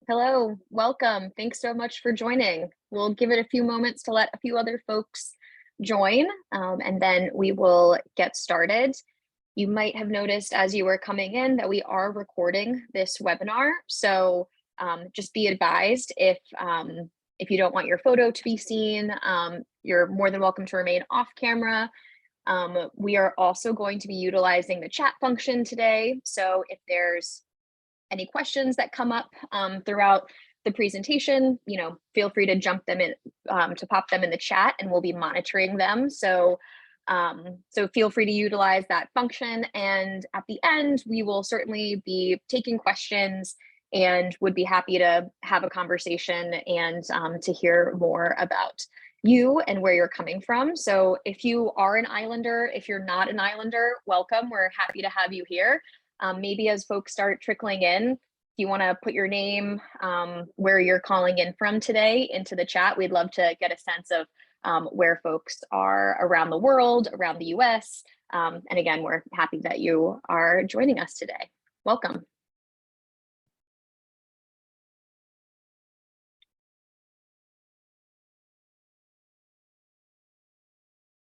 Hello, welcome. Thanks so much for joining. We'll give it a few moments to let a few other folks join, and then we will get started. You might have noticed as you were coming in that we are recording this webinar. So just be advised if you don't want your photo to be seen, you're more than welcome to remain off camera. We are also going to be utilizing the chat function today. So if there's any questions that come up throughout the presentation, feel free to jump them in, to pop them in the chat, and we'll be monitoring them. So feel free to utilize that function. And at the end, we will certainly be taking questions and would be happy to have a conversation and to hear more about you and where you're coming from. So if you are an Islander, if you're not an Islander, welcome. We're happy to have you here. Maybe as folks start trickling in, if you want to put your name, where you're calling in from today into the chat, we'd love to get a sense of where folks are around the world, around the US. And again, we're happy that you are joining us today. Welcome.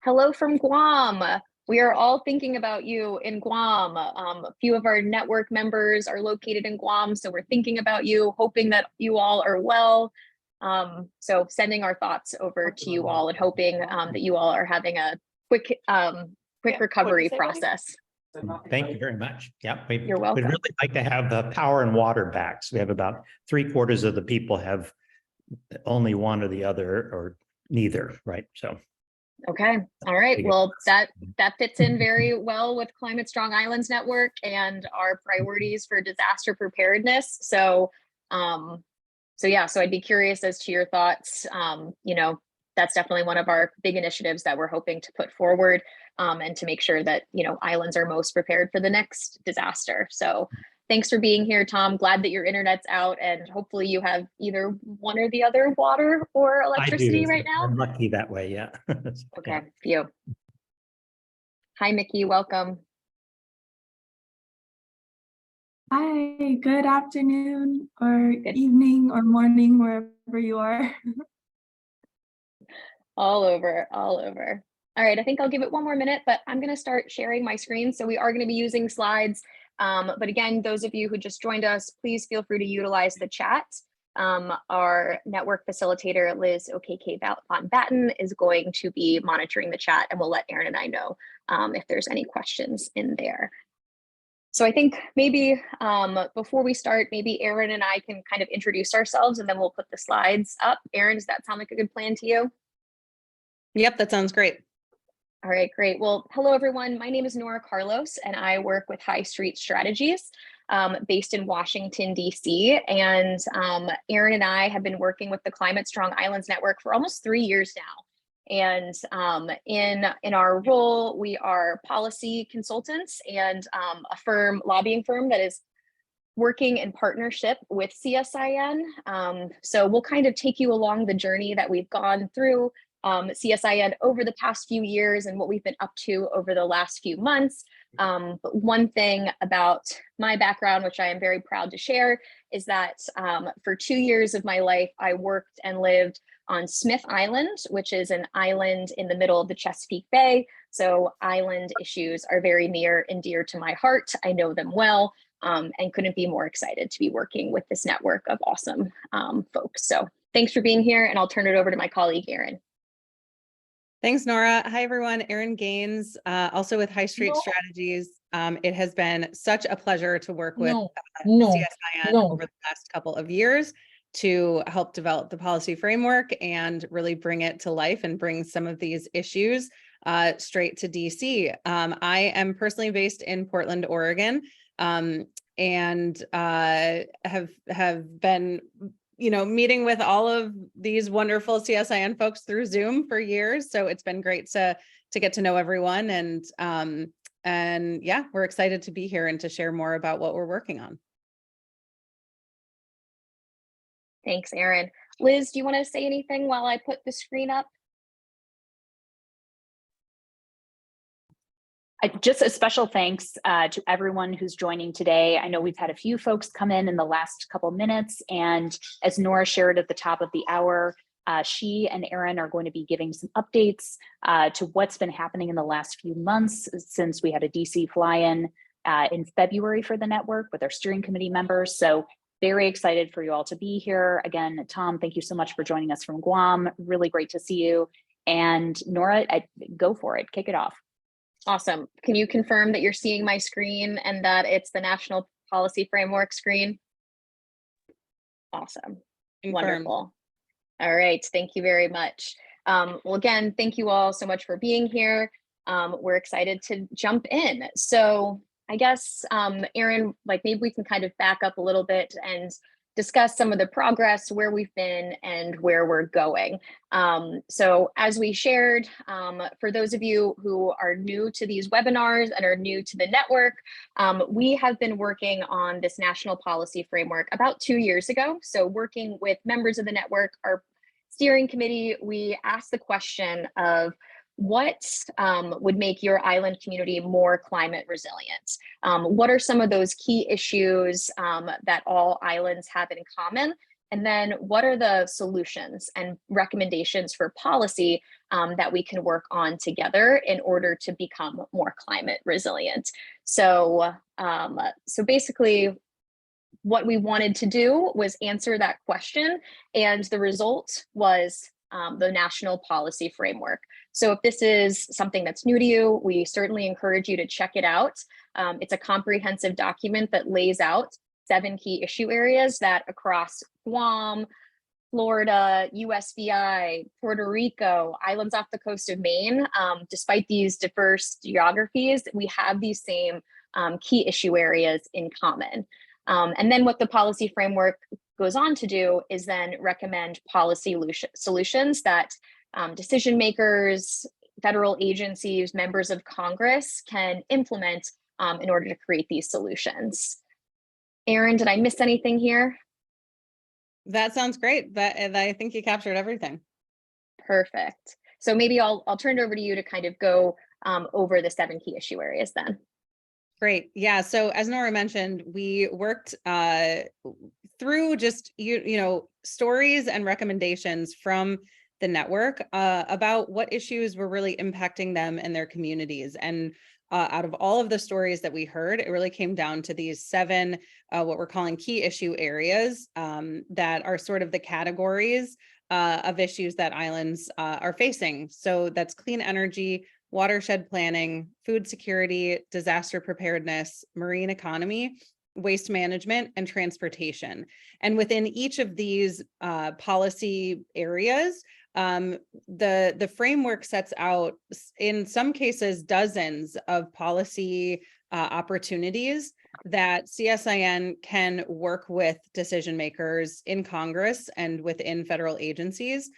Hello from Guam. We are all thinking about you in Guam. A few of our network members are located in Guam, so we're thinking about you, hoping that you all are well. So sending our thoughts over to you all and hoping that you all are having a quick recovery process. Thank you very much. Yeah, you're welcome. We'd really like to have the power and water back. So we have about 3/4 of the people have only one or the other or neither, right? So. Okay. All right. Well, that fits in very well with Climate Strong Islands Network and our priorities for disaster preparedness. So, yeah, so I'd be curious as to your thoughts. That's definitely one of our big initiatives that we're hoping to put forward, and to make sure that, islands are most prepared for the next disaster. So thanks for being here, Tom. Glad that your internet's out and hopefully you have either one or the other, water or electricity right now. I'm lucky that way, yeah. Okay, phew. Hi, Mickey, welcome. Hi, good afternoon or evening or morning, wherever you are. All over. All right, I think I'll give it one more minute, but I'm going to start sharing my screen. So we are going to be using slides. But again, those of you who just joined us, please feel free to utilize the chat. Our network facilitator, Liz OKK Von Batten, is going to be monitoring the chat, and we'll let Aaron and I know if there's any questions in there. So I think maybe before we start, maybe Aaron and I can kind of introduce ourselves, and then we'll put the slides up. Aaron, does that sound like a good plan to you? Yep, that sounds great. All right, great. Well, hello, everyone. My name is Nora Carlos, and I work with High Street Strategies based in Washington, D.C. And Aaron and I have been working with the Climate Strong Islands Network for almost 3 years now. And in our role, we are policy consultants and a lobbying firm that is working in partnership with CSIN. So we'll kind of take you along the journey that we've gone through CSIN over the past few years and what we've been up to over the last few months. But one thing about my background, which I am very proud to share, is that for 2 years of my life, I worked and lived on Smith Island, which is an island in the middle of the Chesapeake Bay. So island issues are very near and dear to my heart. I know them well, and couldn't be more excited to be working with this network of awesome folks. So thanks for being here, and I'll turn it over to my colleague, Erin. Thanks, Nora. Hi, everyone. Erin Gaines, also with High Street Strategies. It has been such a pleasure to work with CSIN over the last couple of years to help develop the policy framework and really bring it to life and bring some of these issues straight to DC. I am personally based in Portland, Oregon, and have been meeting with all of these wonderful CSIN folks through Zoom for years. So it's been great to get to know everyone. And yeah, we're excited to be here and to share more about what we're working on. Thanks, Erin. Liz, do you want to say anything while I put the screen up? Just a special thanks to everyone who's joining today. I know we've had a few folks come in the last couple minutes, and as Nora shared at the top of the hour, she and Erin are going to be giving some updates to what's been happening in the last few months since we had a DC fly-in in February for the network with our steering committee members. So very excited for you all to be here. Again, Tom, thank you so much for joining us from Guam. Really great to see you. And Nora, go for it, kick it off. Awesome. Can you confirm that you're seeing my screen and that it's the National Policy Framework screen? Awesome. Confirmed. Wonderful. All right. Thank you very much. Well, again, thank you all so much for being here. We're excited to jump in. So I guess, Erin, like maybe we can kind of back up a little bit and discuss some of the progress, where we've been and where we're going. So as we shared, for those of you who are new to these webinars and are new to the network, we have been working on this national policy framework about 2 years ago. So working with members of the network, our steering committee, we asked the question of what would make your island community more climate resilient? What are some of those key issues that all islands have in common? And then what are the solutions and recommendations for policy that we can work on together in order to become more climate resilient? So, so basically, what we wanted to do was answer that question, and the result was the National Policy Framework. So if this is something that's new to you, we certainly encourage you to check it out. It's a comprehensive document that lays out 7 key issue areas that across Guam, Florida, USVI, Puerto Rico, islands off the coast of Maine, despite these diverse geographies, we have these same key issue areas in common. And then what the policy framework goes on to do is then recommend policy solutions that decision makers, federal agencies, members of Congress can implement in order to create these solutions. Erin, did I miss anything here? That sounds great. I think you captured everything. Perfect. So maybe I'll turn it over to you to kind of go over the 7 key issue areas then. Great. Yeah. So as Nora mentioned, we worked through just, you know, stories and recommendations from the network about what issues were really impacting them and their communities. And out of all of the stories that we heard, it really came down to these 7, what we're calling key issue areas that are sort of the categories of issues that islands are facing. So that's clean energy, watershed planning, food security, disaster preparedness, marine economy, waste management, and transportation. And within each of these policy areas, the framework sets out, in some cases, dozens of policy opportunities that CSIN can work with decision makers in Congress and within federal agencies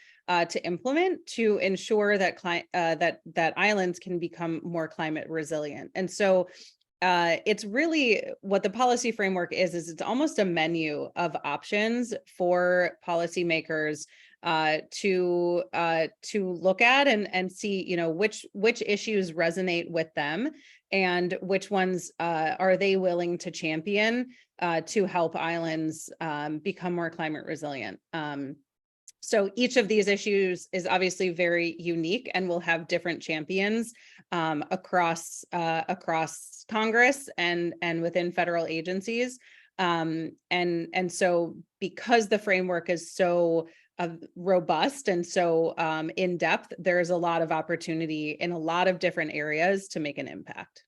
to implement to ensure that that islands can become more climate resilient. And so it's really what the policy framework is it's almost a menu of options for policymakers to look at and see, you know, which issues resonate with them and which ones are they willing to champion to help islands become more climate resilient. So each of these issues is obviously very unique and will have different champions across Congress and within federal agencies. And so because the framework is so robust and so in depth, there's a lot of opportunity in a lot of different areas to make an impact.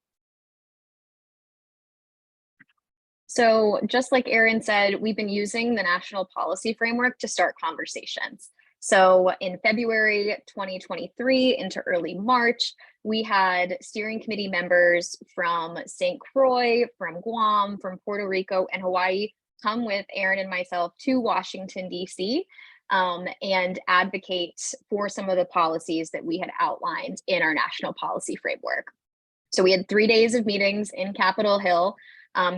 So just like Erin said, we've been using the National Policy Framework to start conversations. So in February 2023 into early March, we had steering committee members from St. Croix, from Guam, from Puerto Rico, and Hawaii come with Erin and myself to Washington, D.C. And advocate for some of the policies that we had outlined in our National Policy Framework. So we had 3 days of meetings in Capitol Hill,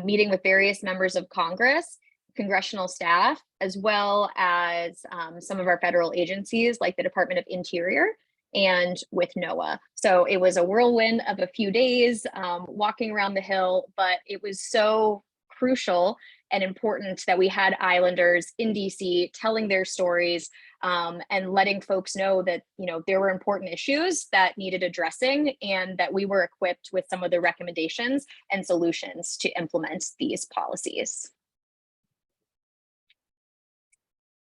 meeting with various members of Congress, congressional staff, as well as some of our federal agencies like the Department of Interior and with NOAA. So it was a whirlwind of a few days walking around the Hill, but it was so crucial and important that we had islanders in DC telling their stories and letting folks know that, you know, there were important issues that needed addressing and that we were equipped with some of the recommendations and solutions to implement these policies.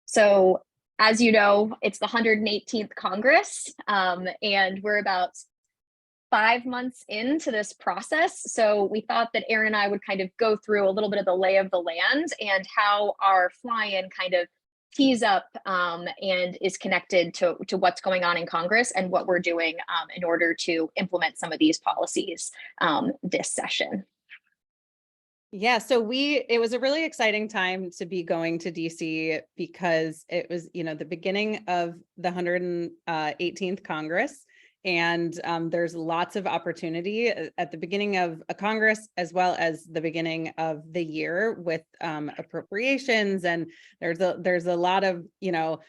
So as you know, it's the 118th Congress, and we're about 5 months into this process. So we thought that Erin and I would kind of go through a little bit of the lay of the land and how our fly-in kind of tees up and is connected to what's going on in Congress and what we're doing in order to implement some of these policies this session. Yeah, so it was a really exciting time to be going to DC because it was, you know, the beginning of the 118th Congress. And there's lots of opportunity at the beginning of a Congress, as well as the beginning of the year with appropriations. And there's a lot of, you know,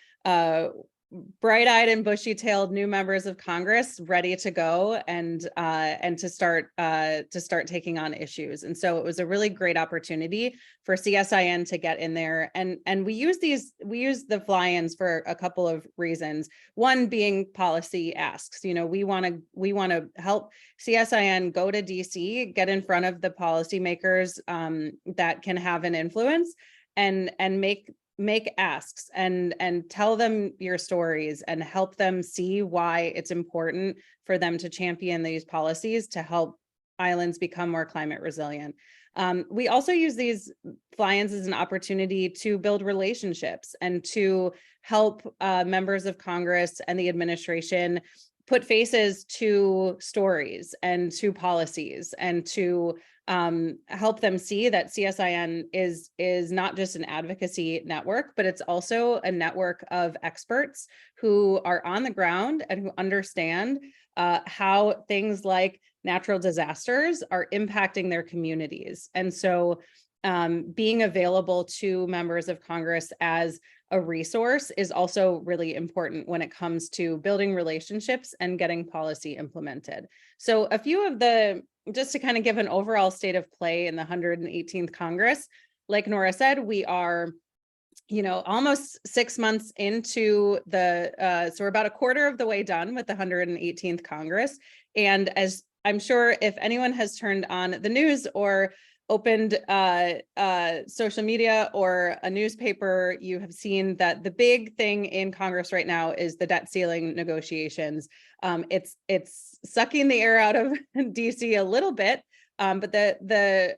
bright-eyed and bushy-tailed new members of Congress ready to go and to start taking on issues. And so it was a really great opportunity for CSIN to get in there. And we use the fly-ins for a couple of reasons. One being policy asks. You know, we want to help CSIN go to DC, get in front of the policymakers that can have an influence and make asks and tell them your stories and help them see why it's important for them to champion these policies to help islands become more climate resilient. We also use these fly-ins as an opportunity to build relationships and to help members of Congress and the administration put faces to stories and to policies and to help them see that CSIN is not just an advocacy network, but it's also a network of experts who are on the ground and who understand how things like natural disasters are impacting their communities. And so being available to members of Congress as a resource is also really important when it comes to building relationships and getting policy implemented. So a few of just to kind of give an overall state of play in the 118th Congress, like Nora said, we are, you know, almost 6 months into so we're about a quarter of the way done with the 118th Congress. And as I'm sure if anyone has turned on the news or opened social media or a newspaper, you have seen that the big thing in Congress right now is the debt ceiling negotiations. It's sucking the air out of DC a little bit, but the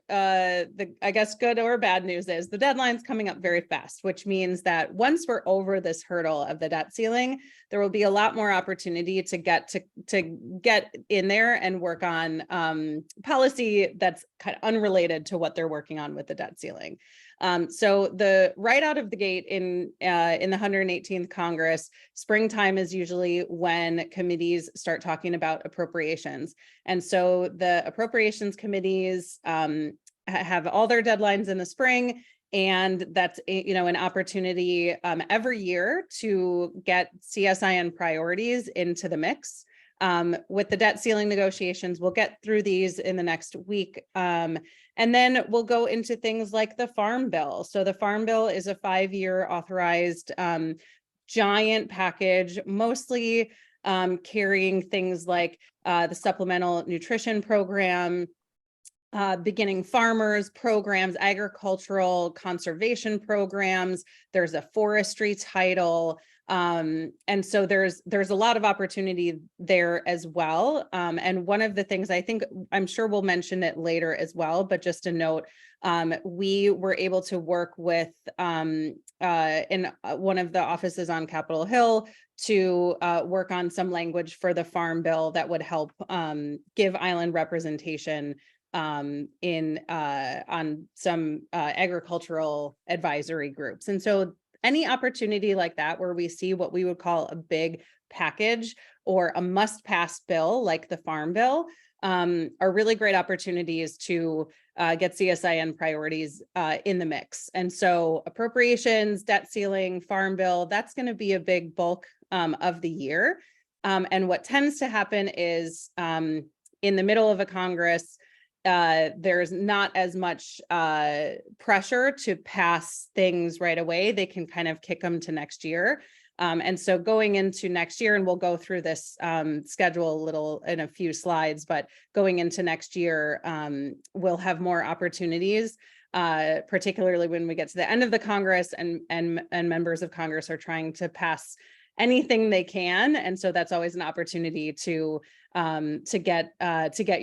I guess good or bad news is the deadline's coming up very fast, which means that once we're over this hurdle of the debt ceiling, there will be a lot more opportunity to get in there and work on policy that's kind of unrelated to what they're working on with the debt ceiling. So right out of the gate in the 118th Congress, springtime is usually when committees start talking about appropriations. And so the appropriations committees have all their deadlines in the spring. And that's, you know, an opportunity every year to get CSIN priorities into the mix. With the debt ceiling negotiations, we'll get through these in the next week. And then we'll go into things like the Farm Bill. So the Farm Bill is a 5-year authorized giant package, mostly carrying things like the Supplemental Nutrition Program, beginning farmers programs, agricultural conservation programs. There's a forestry title. And so there's a lot of opportunity there as well. And one of the things I'm sure we'll mention it later as well, but just a note, we were able to work with in one of the offices on Capitol Hill to work on some language for the Farm Bill that would help give island representation on some agricultural advisory groups. And so any opportunity like that, where we see what we would call a big package or a must-pass bill like the Farm Bill, are really great opportunities to get CSIN priorities in the mix. And so appropriations, debt ceiling, farm bill, that's going to be a big bulk of the year. And what tends to happen is in the middle of a Congress, there's not as much pressure to pass things right away. They can kind of kick them to next year. And so going into next year, and we'll go through this schedule a little in a few slides, but going into next year, we'll have more opportunities, particularly when we get to the end of the Congress and members of Congress are trying to pass anything they can. And so that's always an opportunity to get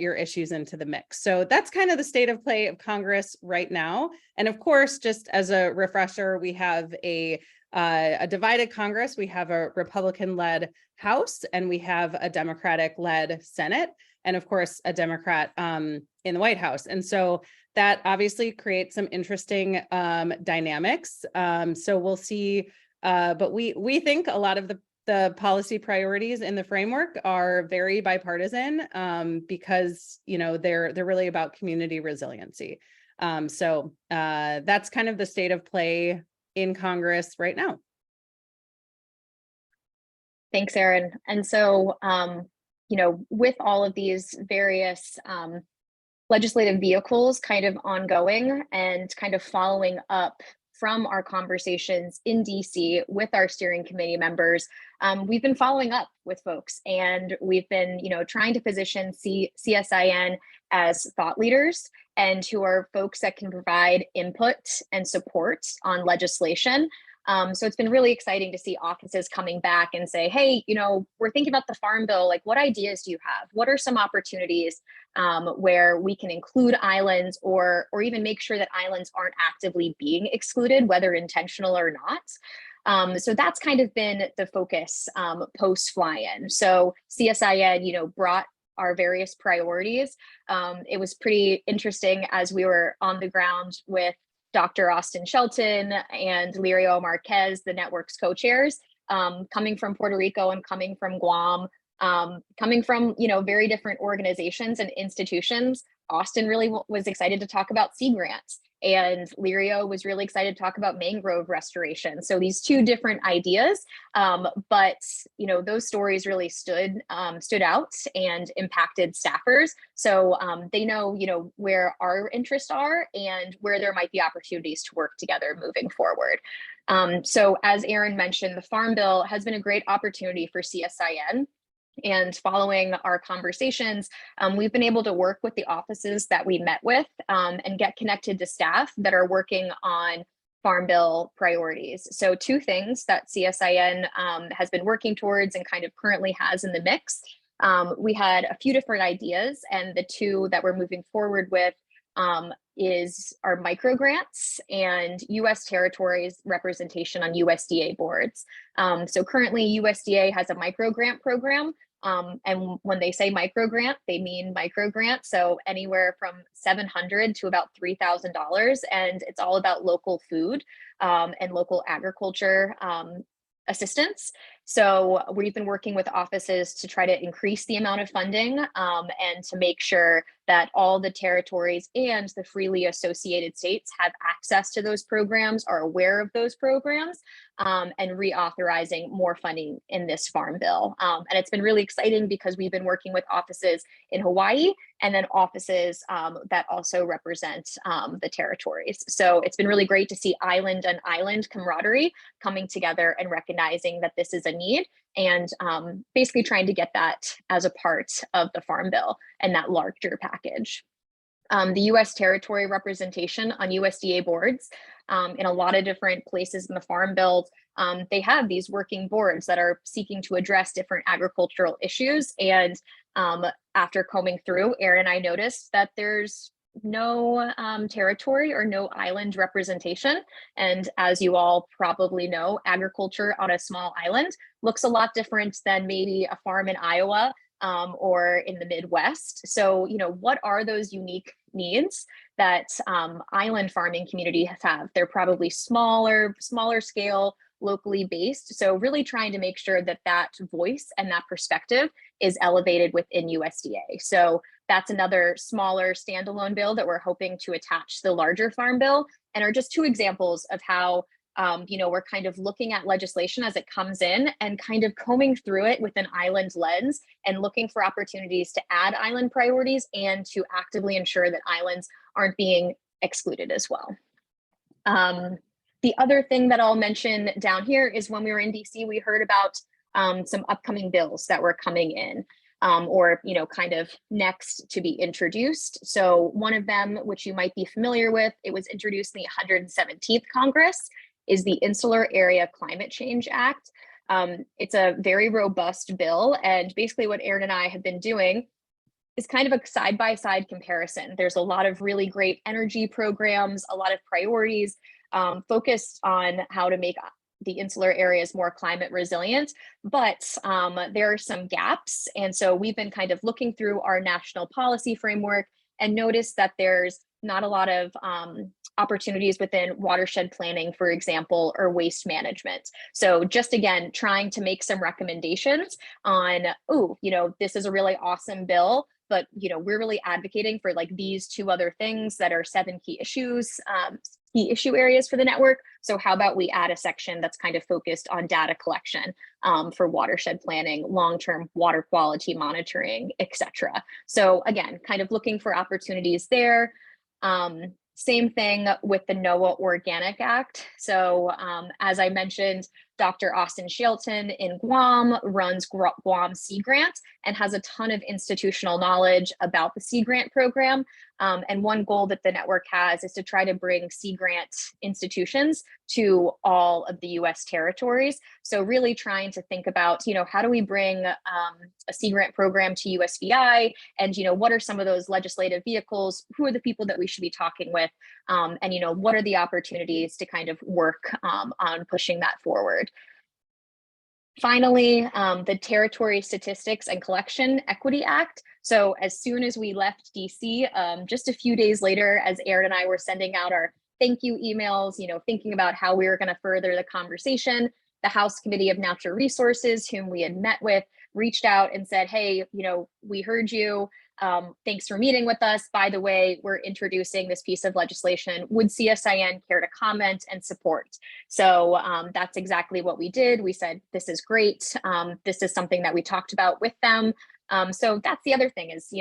your issues into the mix. So that's kind of the state of play of Congress right now. And of course, just as a refresher, we have a divided Congress. We have a Republican-led House, and we have a Democratic-led Senate, and of course, a Democrat in the White House. And so that obviously creates some interesting dynamics. So we'll see, but we think a lot of the policy priorities in the framework are very bipartisan because they're really about community resiliency. So that's kind of the state of play in Congress right now. Thanks, Erin. And so, with all of these various legislative vehicles kind of ongoing and kind of following up from our conversations in DC with our steering committee members, we've been following up with folks, and we've been, trying to position CSIN as thought leaders and who are folks that can provide input and support on legislation. So it's been really exciting to see offices coming back and say, hey, we're thinking about the Farm Bill. Like, what ideas do you have? What are some opportunities where we can include islands or even make sure that islands aren't actively being excluded, whether intentional or not? So that's kind of been the focus post fly-in. So CSIN, brought our various priorities. It was pretty interesting as we were on the ground with Dr. Austin Shelton and Lirio Marquez, the network's co-chairs, coming from Puerto Rico and coming from Guam, coming from, very different organizations and institutions. Austin really was excited to talk about sea grants, and Lirio was really excited to talk about mangrove restoration. So these two different ideas, but those stories really stood out and impacted staffers. So they know where our interests are and where there might be opportunities to work together moving forward. So as Erin mentioned, the Farm Bill has been a great opportunity for CSIN. And following our conversations, we've been able to work with the offices that we met with and get connected to staff that are working on Farm Bill priorities. So two things that CSIN has been working towards and kind of currently has in the mix. We had a few different ideas, and the two that we're moving forward with is our micro grants and U.S. territories representation on USDA boards. So currently USDA has a micro grant program. And when they say micro grant, they mean micro grant. So anywhere from $700 to about $3,000. And it's all about local food and local agriculture assistance. So we've been working with offices to try to increase the amount of funding and to make sure that all the territories and the freely associated states have access to those programs, are aware of those programs, and reauthorizing more funding in this Farm Bill. And it's been really exciting because we've been working with offices in Hawaii and then offices that also represent the territories. So it's been really great to see island and island camaraderie coming together and recognizing that this is a need, and basically trying to get that as a part of the Farm Bill and that larger package. The U.S. territory representation on USDA boards in a lot of different places in the Farm Bill, they have these working boards that are seeking to address different agricultural issues. And after combing through, Erin and I noticed that there's no territory or no island representation. And as you all probably know, agriculture on a small island looks a lot different than maybe a farm in Iowa or in the Midwest. So, what are those unique needs that island farming communities have? They're probably smaller scale, locally based. So really trying to make sure that that voice and that perspective is elevated within USDA. So That's another smaller standalone bill that we're hoping to attach to the larger farm bill, and are just two examples of how we're kind of looking at legislation as it comes in and kind of combing through it with an island lens and looking for opportunities to add island priorities and to actively ensure that islands aren't being excluded as well. The other thing that I'll mention down here is when we were in DC, we heard about some upcoming bills that were coming in or kind of next to be introduced. So one of them, which you might be familiar with, it was introduced in the 117th Congress, is the Insular Area Climate Change Act. It's a very robust bill, and basically what Aaron and I have been doing is kind of a side-by-side comparison. There's a lot of really great energy programs, a lot of priorities focused on how to make the insular areas more climate resilient, but there are some gaps. And so we've been kind of looking through our national policy framework and noticed that there's not a lot of opportunities within watershed planning, for example, or waste management. So just again, trying to make some recommendations on, this is a really awesome bill, but we're really advocating for like these two other things that are 7 key issues, key issue areas for the network. So how about we add a section that's kind of focused on data collection for watershed planning, long-term water quality monitoring, etc. So again, kind of looking for opportunities there. Same thing with the NOAA Organic Act. So as I mentioned, Dr. Austin Shelton in Guam runs Guam Sea Grant and has a ton of institutional knowledge about the Sea Grant program. And one goal that the network has is to try to bring Sea Grant institutions to all of the US territories. So really trying to think about, how do we bring a Sea Grant program to USVI, and, what are some of those legislative vehicles? Who are the people that we should be talking with? And, what are the opportunities to kind of work on pushing that forward? Finally, the Territory Statistics and Collection Equity Act. So as soon as we left DC, just a few days later, as Aaron and I were sending out our thank you emails, thinking about how we were going to further the conversation, the House Committee of Natural Resources, whom we had met with, reached out and said, hey, we heard you. Thanks for meeting with us. By the way, we're introducing this piece of legislation. Would CSIN care to comment and support? So that's exactly what we did. We said, this is great. This is something that we talked about with them. So that's the other thing is,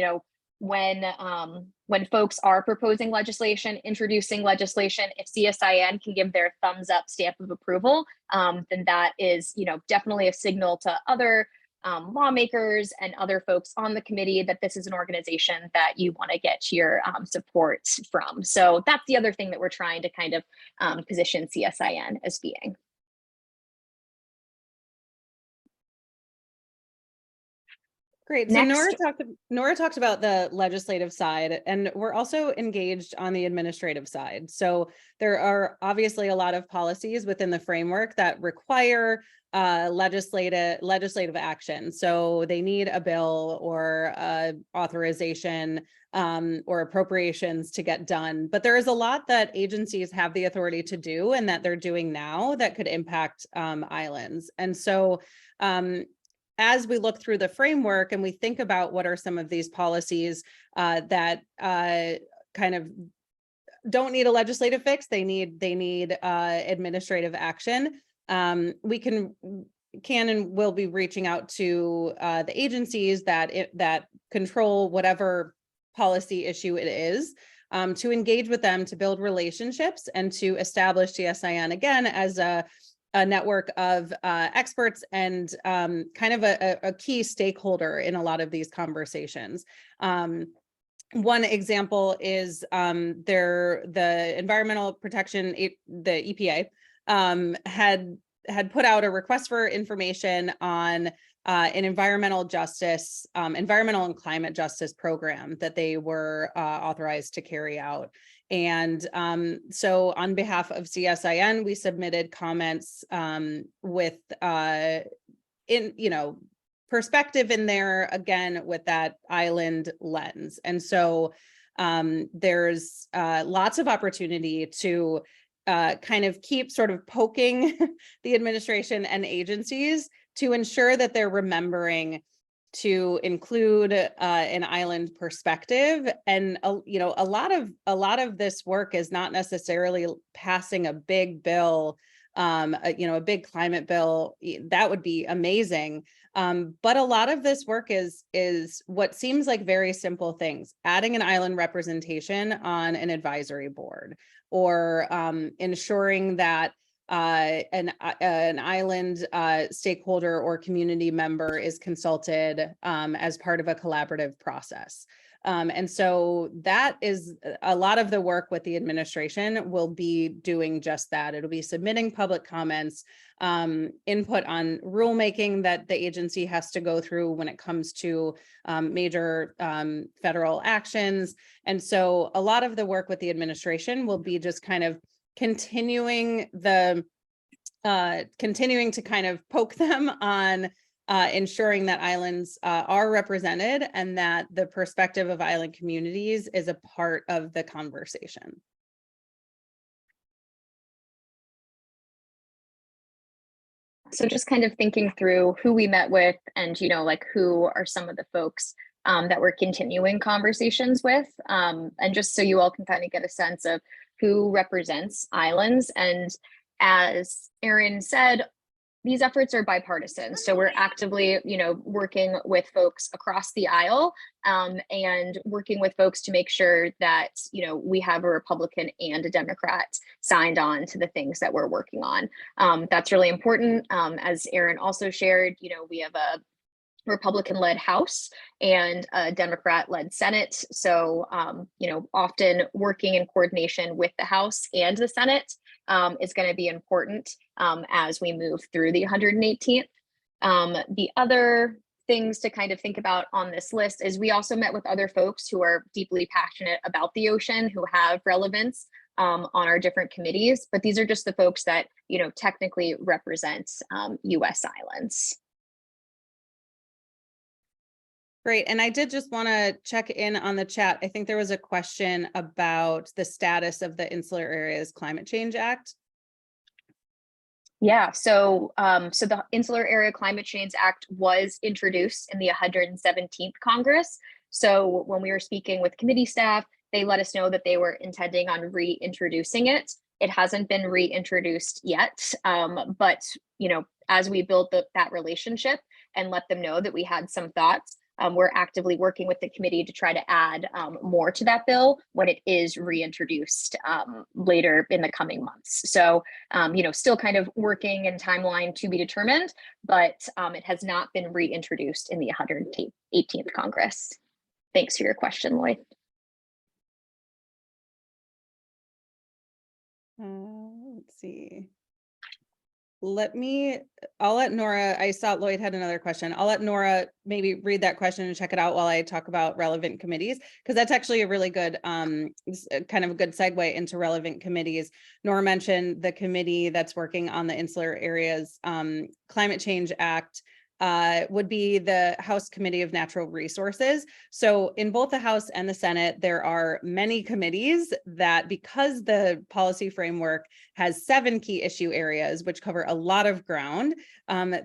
when folks are proposing legislation, introducing legislation, if CSIN can give their thumbs up stamp of approval, then that is, definitely a signal to other lawmakers and other folks on the committee that this is an organization that you want to get your support from. So that's the other thing that we're trying to kind of position CSIN as being. Great. So Next. Nora talked about the legislative side, and we're also engaged on the administrative side. So there are obviously a lot of policies within the framework that require legislative action. So they need a bill or authorization or appropriations to get done. But there is a lot that agencies have the authority to do and that they're doing now that could impact islands. And so as we look through the framework and we think about what are some of these policies that kind of don't need a legislative fix, they need administrative action. We can and will be reaching out to the agencies that control whatever policy issue it is, to engage with them, to build relationships, and to establish CSIN again as a network of experts and kind of a key stakeholder in a lot of these conversations. One example is the Environmental Protection, the EPA, had put out a request for information on an environmental and climate justice program that they were authorized to carry out. And so on behalf of CSIN, we submitted comments with perspective in there, again, with that island lens. And so there's lots of opportunity to kind of keep sort of poking the administration and agencies to ensure that they're remembering to include an island perspective. And you know, a lot of this work is not necessarily passing a big bill, you know, a big climate bill. That would be amazing. But a lot of this work is what seems like very simple things: adding an island representation on an advisory board, or ensuring that an island stakeholder or community member is consulted as part of a collaborative process. And so that is a lot of the work with the administration will be doing just that. It'll be submitting public comments, input on rulemaking that the agency has to go through when it comes to major federal actions. And so a lot of the work with the administration will be just kind of continuing to kind of poke them on ensuring that islands are represented and that the perspective of island communities is a part of the conversation. So just kind of thinking through who we met with and, you know, like who are some of the folks that we're continuing conversations with. And just so you all can kind of get a sense of who represents islands. And as Erin said, these efforts are bipartisan. So we're actively, you know, working with folks across the aisle and working with folks to make sure that, you know, we have a Republican and a Democrat signed on to the things that we're working on. That's really important. As Erin also shared, you know, we have a Republican-led House and a Democrat-led Senate. So, you know, often working in coordination with the House and the Senate is going to be important as we move through the 118th. The other things to kind of think about on this list is we also met with other folks who are deeply passionate about the ocean, who have relevance on our different committees, but these are just the folks that, you know, technically represent U.S. islands. Great. And I did just want to check in on the chat. I think there was a question about the status of the Insular Areas Climate Change Act. Yeah, so so the Insular Area Climate Change Act was introduced in the 117th Congress. So when we were speaking with committee staff, they let us know that they were intending on reintroducing it. It hasn't been reintroduced yet, but you know, as we build that relationship and let them know that we had some thoughts, we're actively working with the committee to try to add more to that bill when it is reintroduced later in the coming months. So, you know, still kind of working in timeline to be determined, but it has not been reintroduced in the 118th Congress. Thanks for your question, Lloyd. Let's see. I'll let Nora, I saw Lloyd had another question. I'll let Nora maybe read that question and check it out while I talk about relevant committees, because that's actually a really good, kind of a good segue into relevant committees. Nora mentioned the committee that's working on the Insular Areas Climate Change Act would be the House Committee of Natural Resources. So in both the House and the Senate, there are many committees that, because the policy framework has 7 key issue areas, which cover a lot of ground,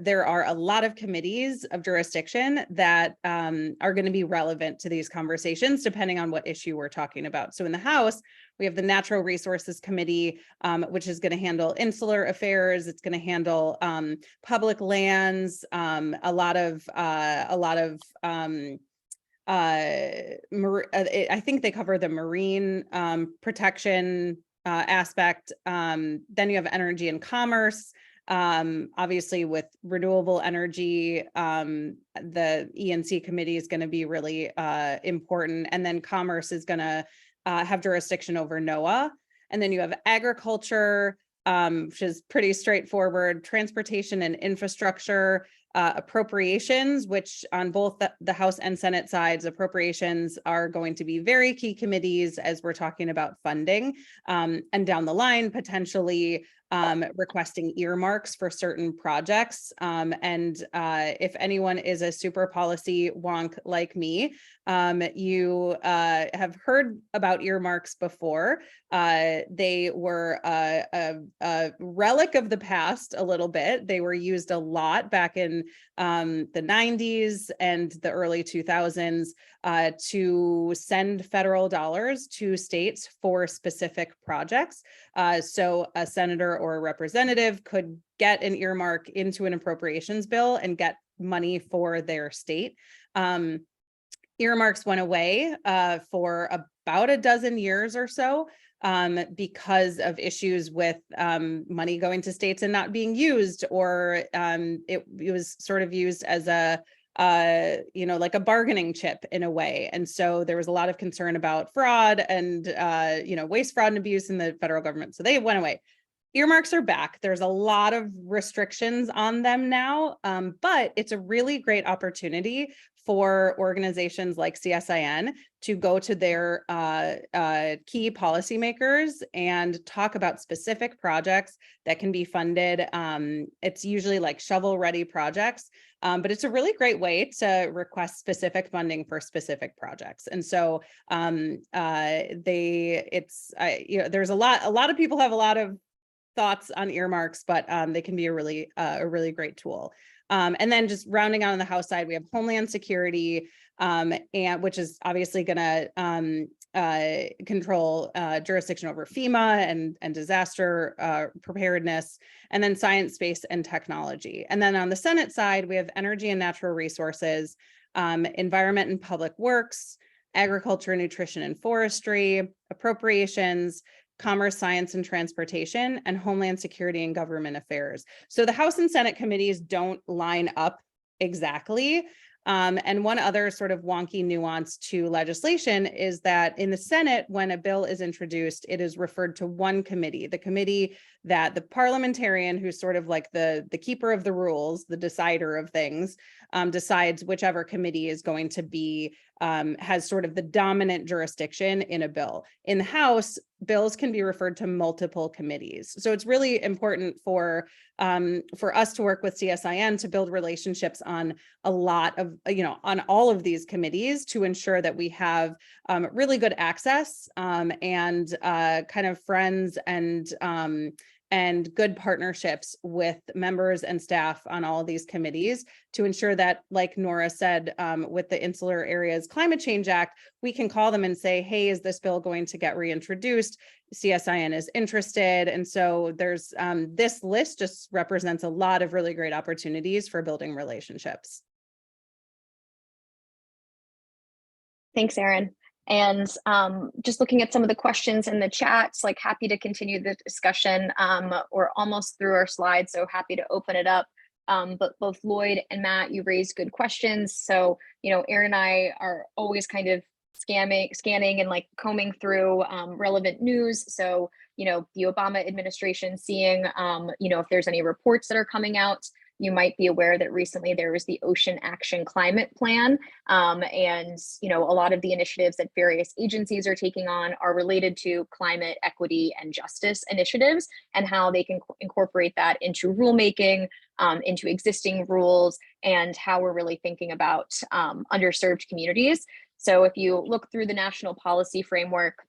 there are a lot of committees of jurisdiction that are going to be relevant to these conversations, depending on what issue we're talking about. So in the House, we have the Natural Resources Committee, which is going to handle insular affairs. It's going to handle public lands, a lot of I think they cover the marine protection aspect. Then you have energy and commerce. Obviously with renewable energy, the E&C committee is going to be really important. And then commerce is going to have jurisdiction over NOAA. And then you have agriculture, which is pretty straightforward, transportation and infrastructure, appropriations, which on both the House and Senate sides, appropriations are going to be very key committees as we're talking about funding, and down the line, potentially requesting earmarks for certain projects. And if anyone is a super policy wonk like me, you have heard about earmarks before. They were a relic of the past a little bit. They were used a lot back in in the 90s and the early 2000s to send federal dollars to states for specific projects. So a senator or a representative could get an earmark into an appropriations bill and get money for their state. Earmarks went away for about a dozen years or so because of issues with money going to states and not being used, or it was sort of used as a like a bargaining chip in a way. And so there was a lot of concern about fraud and waste, fraud, and abuse in the federal government. So they went away. Earmarks are back. There's a lot of restrictions on them now, but it's a really great opportunity for organizations like CSIN to go to their key policymakers and talk about specific projects that can be funded. It's usually like shovel-ready projects, but it's a really great way to request specific funding for specific projects. And so there's a lot of people have a lot of thoughts on earmarks, but they can be a really great tool. And then just rounding out on the House side, we have Homeland Security, and which is obviously going to control jurisdiction over FEMA and disaster preparedness, and then science, space, and technology. And then on the Senate side, we have energy and natural resources, environment and public works, agriculture, nutrition, and forestry, appropriations, commerce, science, and transportation, and homeland security and government affairs. So the House and Senate committees don't line up exactly. And one other sort of wonky nuance to legislation is that in the Senate, when a bill is introduced, it is referred to one committee, the committee that the parliamentarian, who's sort of like the keeper of the rules, the decider of things, decides whichever committee is going to be, has sort of the dominant jurisdiction in a bill. In the House, bills can be referred to multiple committees. So it's really important for us to work with CSIN to build relationships on a lot of, on all of these committees to ensure that we have really good access and kind of friends and good partnerships with members and staff on all of these committees to ensure that, like Nora said, with the Insular Areas Climate Change Act, we can call them and say, hey, is this bill going to get reintroduced? CSIN is interested. And so there's this list just represents a lot of really great opportunities for building relationships. Thanks, Erin. And just looking at some of the questions in the chats, like happy to continue the discussion. We're almost through our slides, so happy to open it up. But both Lloyd and Matt, you raised good questions. So, Erin and I are always kind of scanning and like combing through relevant news. So, the Obama administration seeing, if there's any reports that are coming out. You might be aware that recently there was the Ocean Action Climate Plan. And, a lot of the initiatives that various agencies are taking on are related to climate equity and justice initiatives and how they can incorporate that into rulemaking, into existing rules, and how we're really thinking about underserved communities. So if you look through the national policy framework,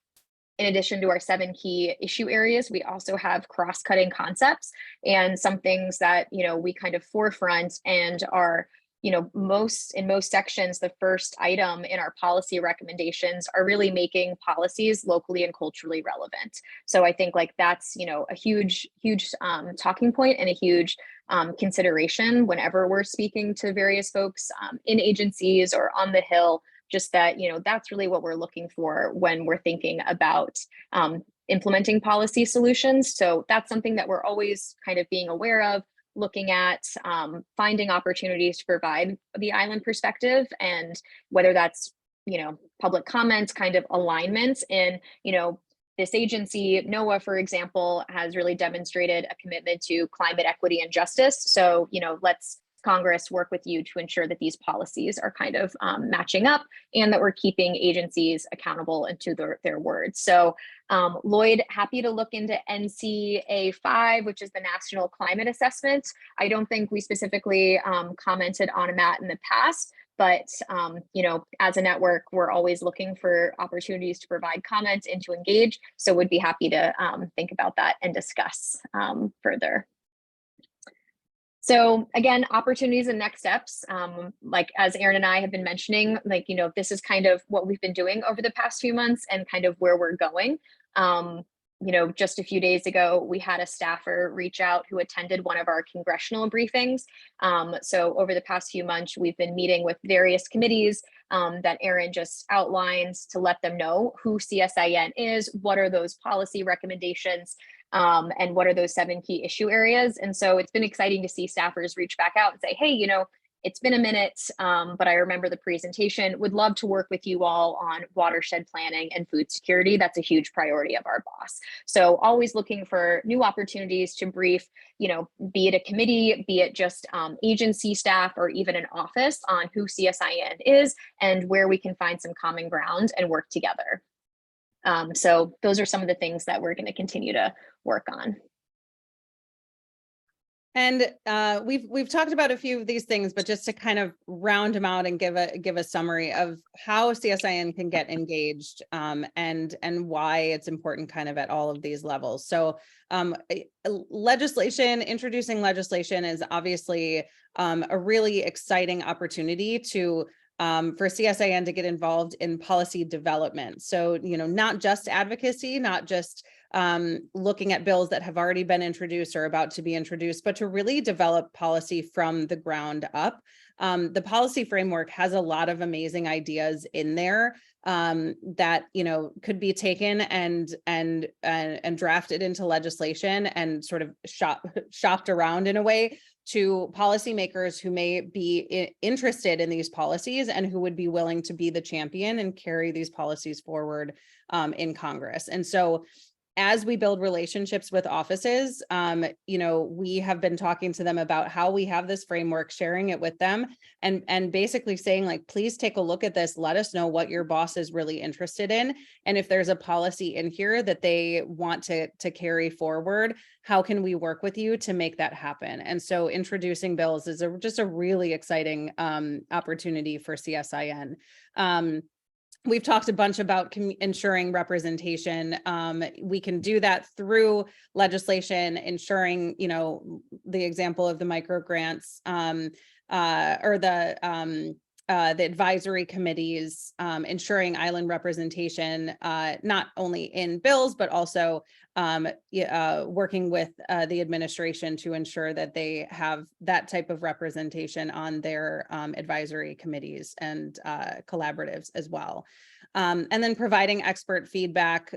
in addition to our 7 key issue areas, we also have cross-cutting concepts and some things that, we kind of forefront and are, in most sections, the first item in our policy recommendations are really making policies locally and culturally relevant. So I think like that's, a huge talking point and a huge consideration whenever we're speaking to various folks in agencies or on the Hill. Just that, that's really what we're looking for when we're thinking about implementing policy solutions. So that's something that we're always kind of being aware of, looking at finding opportunities to provide the island perspective, and whether that's, public comments, kind of alignments in, this agency, NOAA, for example, has really demonstrated a commitment to climate equity and justice. So, let's Congress work with you to ensure that these policies are kind of matching up and that we're keeping agencies accountable and to their words. So Lloyd, happy to look into NCA 5, which is the National Climate Assessment. I don't think we specifically commented on that in the past, but as a network, we're always looking for opportunities to provide comments and to engage. So would be happy to think about that and discuss further. So again, opportunities and next steps, like as Erin and I have been mentioning, like, this is kind of what we've been doing over the past few months and kind of where we're going. Just a few days ago, we had a staffer reach out who attended one of our congressional briefings. So over the past few months, we've been meeting with various committees that Erin just outlines to let them know who CSIN is, what are those policy recommendations, and what are those 7 key issue areas. And so it's been exciting to see staffers reach back out and say, hey, it's been a minute, but I remember the presentation. Would love to work with you all on watershed planning and food security. That's a huge priority of our boss. So always looking for new opportunities to brief, be it a committee, be it just agency staff, or even an office on who CSIN is and where we can find some common ground and work together. So those are some of the things that we're going to continue to work on. And we've talked about a few of these things, but just to kind of round them out and give a summary of how CSIN can get engaged, and why it's important kind of at all of these levels. So introducing legislation is obviously a really exciting opportunity to for CSIN to get involved in policy development. So, not just advocacy, not just looking at bills that have already been introduced or about to be introduced, but to really develop policy from the ground up. The policy framework has a lot of amazing ideas in there that could be taken and drafted into legislation and sort of shopped around in a way to policymakers who may be interested in these policies and who would be willing to be the champion and carry these policies forward in Congress. And so as we build relationships with offices, we have been talking to them about how we have this framework, sharing it with them, and basically saying, like, please take a look at this. Let us know what your boss is really interested in. And if there's a policy in here that they want to carry forward, how can we work with you to make that happen? And so introducing bills is just a really exciting opportunity for CSIN. We've talked a bunch about ensuring representation. We can do that through legislation, ensuring, the example of the micro grants or the advisory committees, ensuring island representation, not only in bills, but also working with the administration to ensure that they have that type of representation on their advisory committees and collaboratives as well. And then providing expert feedback.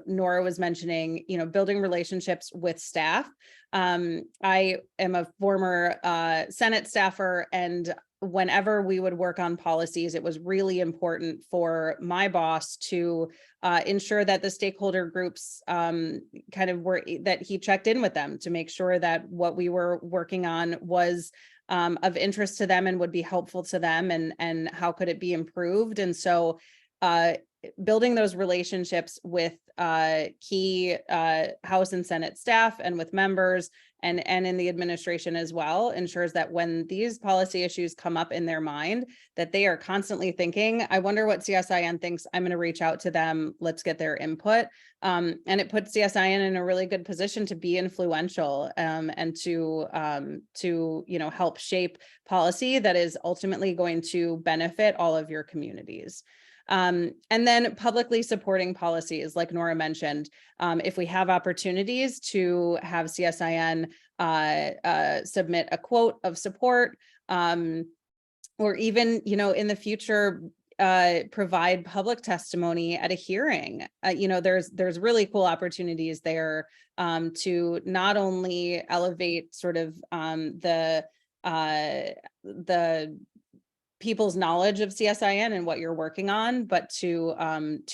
Nora was mentioning, building relationships with staff. I am a former Senate staffer, and whenever we would work on policies, it was really important for my boss to ensure that the stakeholder groups that he checked in with them to make sure that what we were working on was of interest to them and would be helpful to them, and how could it be improved. And so building those relationships with key House and Senate staff and with members and in the administration as well ensures that when these policy issues come up in their mind, that they are constantly thinking, I wonder what CSIN thinks. I'm going to reach out to them. Let's get their input. And it puts CSIN in a really good position to be influential and to help shape policy that is ultimately going to benefit all of your communities. And then publicly supporting policies, like Nora mentioned, if we have opportunities to have CSIN submit a quote of support, or even, in the future, provide public testimony at a hearing. There's really cool opportunities there to not only elevate sort of the people's knowledge of CSIN and what you're working on, but to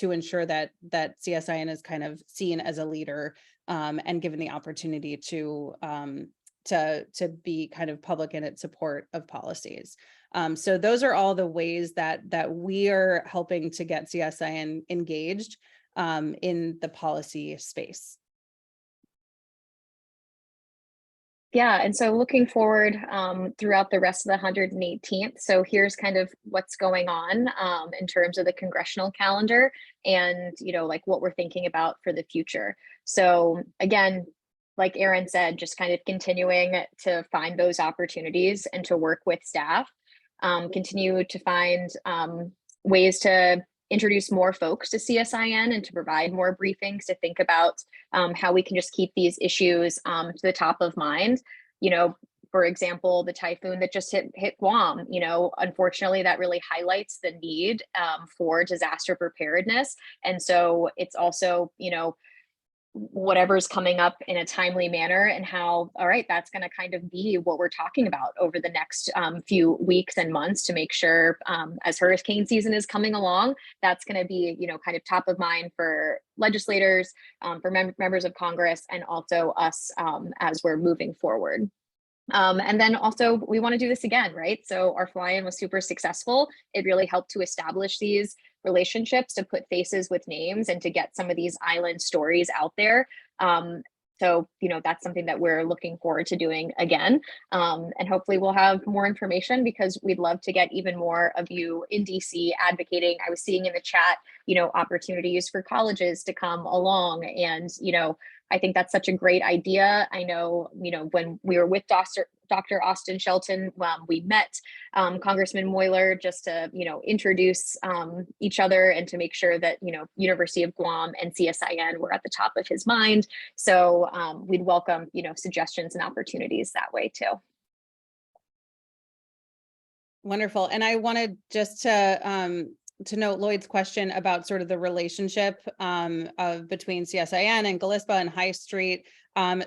ensure that CSIN is kind of seen as a leader and given the opportunity to be kind of public in its support of policies. So those are all the ways that we are helping to get CSIN engaged in the policy space. Yeah, and so looking forward throughout the rest of the 118th. So here's kind of what's going on in terms of the congressional calendar and, like what we're thinking about for the future. So again, like Erin said, just kind of continuing to find those opportunities and to work with staff, continue to find ways to introduce more folks to CSIN and to provide more briefings to think about how we can just keep these issues to the top of mind. You know, for example, the typhoon that just hit Guam, you know, unfortunately, that really highlights the need for disaster preparedness. And so it's also, you know, whatever's coming up in a timely manner and how, all right, that's going to kind of be what we're talking about over the next few weeks and months to make sure as hurricane season is coming along, that's going to be, you know, kind of top of mind for legislators, for members of Congress, and also us as we're moving forward. And then also we want to do this again, right? So our fly-in was super successful. It really helped to establish these relationships, to put faces with names, and to get some of these island stories out there. So, you know, that's something that we're looking forward to doing again. And hopefully we'll have more information, because we'd love to get even more of you in DC advocating. I was seeing in the chat, you know, opportunities for colleges to come along. And, you know, I think that's such a great idea. I know, you know, when we were with Dr. Austin Shelton, we met Congressman Moyler just to, you know, introduce each other and to make sure that, you know, University of Guam and CSIN were at the top of his mind. So we'd welcome, you know, suggestions and opportunities that way too. Wonderful. And I wanted just to note Lloyd's question about sort of the relationship between CSIN and GLISPA and High Street.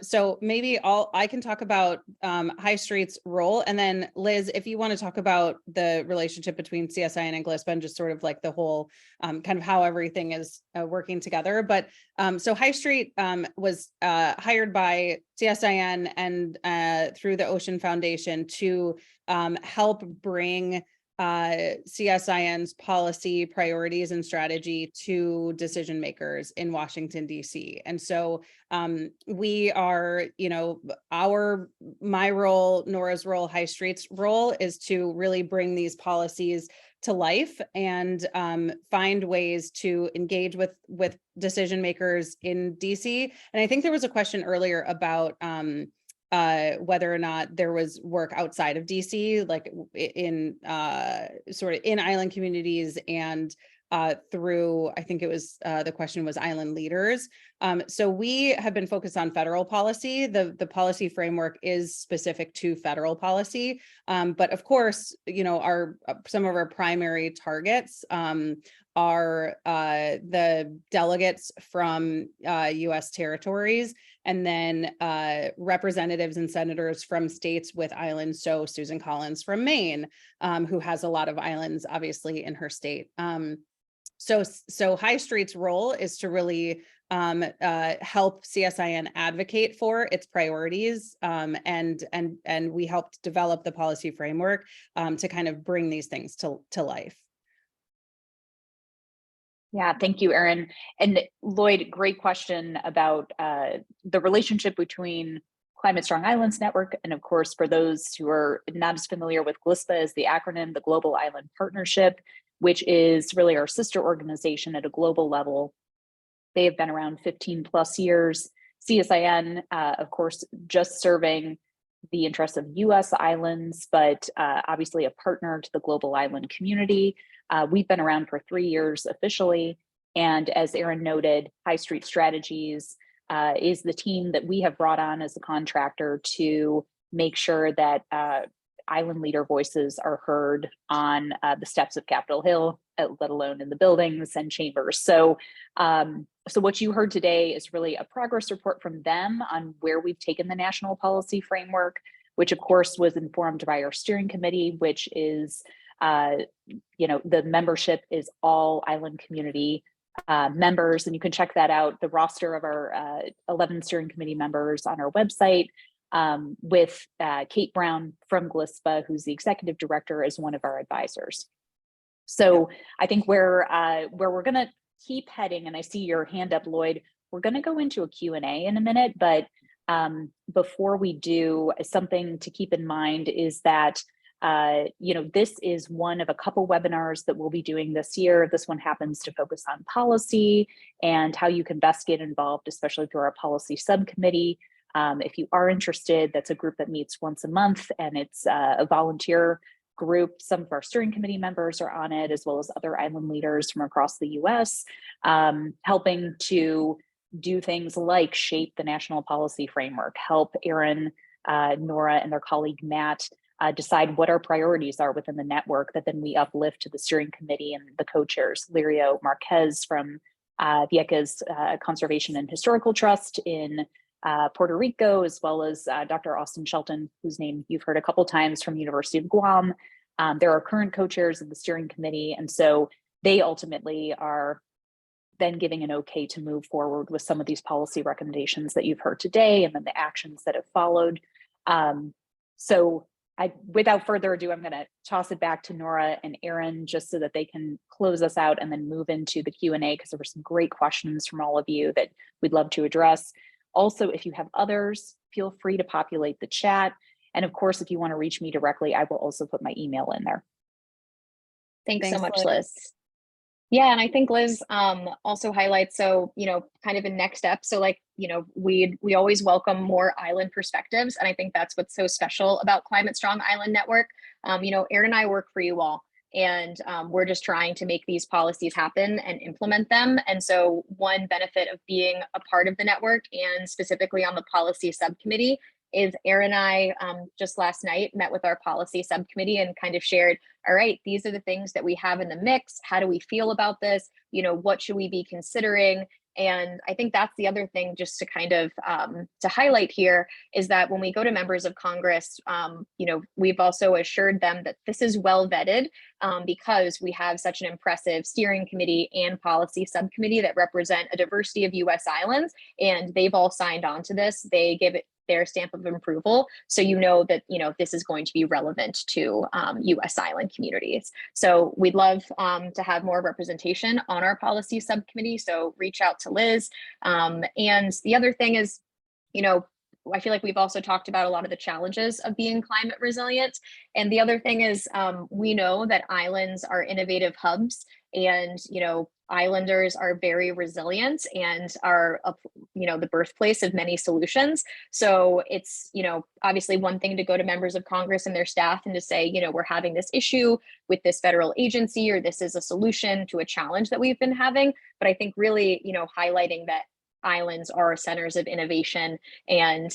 So maybe I can talk about High Street's role, and then Liz, if you want to talk about the relationship between CSIN and GLISPA and just sort of like the whole kind of how everything is working together. But so High Street was hired by CSIN and through the Ocean Foundation to help bring CSIN's policy priorities and strategy to decision makers in Washington, DC. And so we are, you know, my role, Nora's role, High Street's role is to really bring these policies to life and find ways to engage with decision makers in DC. And I think there was a question earlier about whether or not there was work outside of DC, like in sort of in island communities and through, I think it was, the question was island leaders. So we have been focused on federal policy. The policy framework is specific to federal policy. But of course, you know, some of our primary targets are the delegates from US territories, and then representatives and senators from states with islands. So Susan Collins from Maine, who has a lot of islands, obviously, in her state. So High Street's role is to really help CSIN advocate for its priorities, and we helped develop the policy framework to kind of bring these things to life. Yeah, thank you, Erin. And Lloyd, great question about the relationship between Climate Strong Islands Network, and of course, for those who are not as familiar with GLISPA, is the acronym, the Global Island Partnership, which is really our sister organization at a global level. They have been around 15 plus years. CSIN, of course, just serving the interests of US islands, but obviously a partner to the global island community. We've been around for 3 years officially. And as Erin noted, High Street Strategies is the team that we have brought on as a contractor to make sure that island leader voices are heard on the steps of Capitol Hill, let alone in the buildings and chambers. So, so what you heard today is really a progress report from them on where we've taken the national policy framework, which of course was informed by our steering committee, which is, you know, the membership is all island community members, and you can check that out, the roster of our 11 steering committee members on our website, with Kate Brown from GLISPA, who's the executive director, as one of our advisors. So I think where we're going to keep heading, and I see your hand up, Lloyd, we're going to go into a Q&A in a minute, but before we do, something to keep in mind is that you know, this is one of a couple webinars that we'll be doing this year. This one happens to focus on policy and how you can best get involved, especially through our policy subcommittee. If you are interested, that's a group that meets once a month, and it's a volunteer group. Some of our steering committee members are on it, as well as other island leaders from across the US, helping to do things like shape the national policy framework, help Erin, Nora, and their colleague Matt decide what our priorities are within the network that then we uplift to the steering committee and the co-chairs, Lirio Marquez from Vieques Conservation and Historical Trust in Puerto Rico, as well as Dr. Austin Shelton, whose name you've heard a couple times, from University of Guam. There are current co-chairs of the steering committee, and so they ultimately are then giving an okay to move forward with some of these policy recommendations that you've heard today, and then the actions that have followed. So without further ado, I'm going to toss it back to Nora and Erin just so that they can close us out and then move into the Q&A, because there were some great questions from all of you that we'd love to address. Also, if you have others, feel free to populate the chat. And of course, if you want to reach me directly, I will also put my email in there. Thanks so much, Liz. Yeah, and I think Liz also highlights, so, kind of in next step. So we always welcome more island perspectives. And I think that's what's so special about Climate Strong Island Network. Erin and I work for you all, and we're just trying to make these policies happen and implement them. And so one benefit of being a part of the network, and specifically on the policy subcommittee, is Erin and I just last night met with our policy subcommittee and kind of shared, all right, these are the things that we have in the mix. How do we feel about this? What should we be considering? And I think that's the other thing just to kind of to highlight here is that when we go to members of Congress, we've also assured them that this is well vetted because we have such an impressive steering committee and policy subcommittee that represent a diversity of US islands, and they've all signed on to this. They give it their stamp of approval. So that, this is going to be relevant to US island communities. So we'd love to have more representation on our policy subcommittee. So reach out to Liz. And the other thing is, I feel like we've also talked about a lot of the challenges of being climate resilient. And the other thing is, we know that islands are innovative hubs, and, islanders are very resilient and are, the birthplace of many solutions. So it's, obviously one thing to go to members of Congress and their staff and to say, we're having this issue with this federal agency, or this is a solution to a challenge that we've been having. But I think really, highlighting that islands are centers of innovation and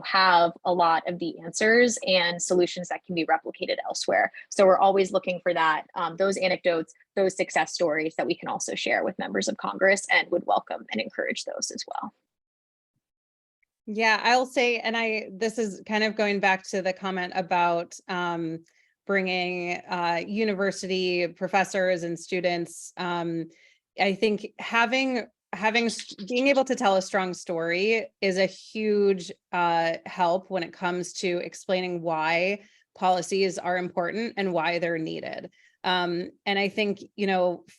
have a lot of the answers and solutions that can be replicated elsewhere. So we're always looking for that, those anecdotes, those success stories that we can also share with members of Congress, and would welcome and encourage those as well. Yeah, I'll say, and this is kind of going back to the comment about bringing university professors and students. I think being able to tell a strong story is a huge help when it comes to explaining why policies are important and why they're needed. And I think,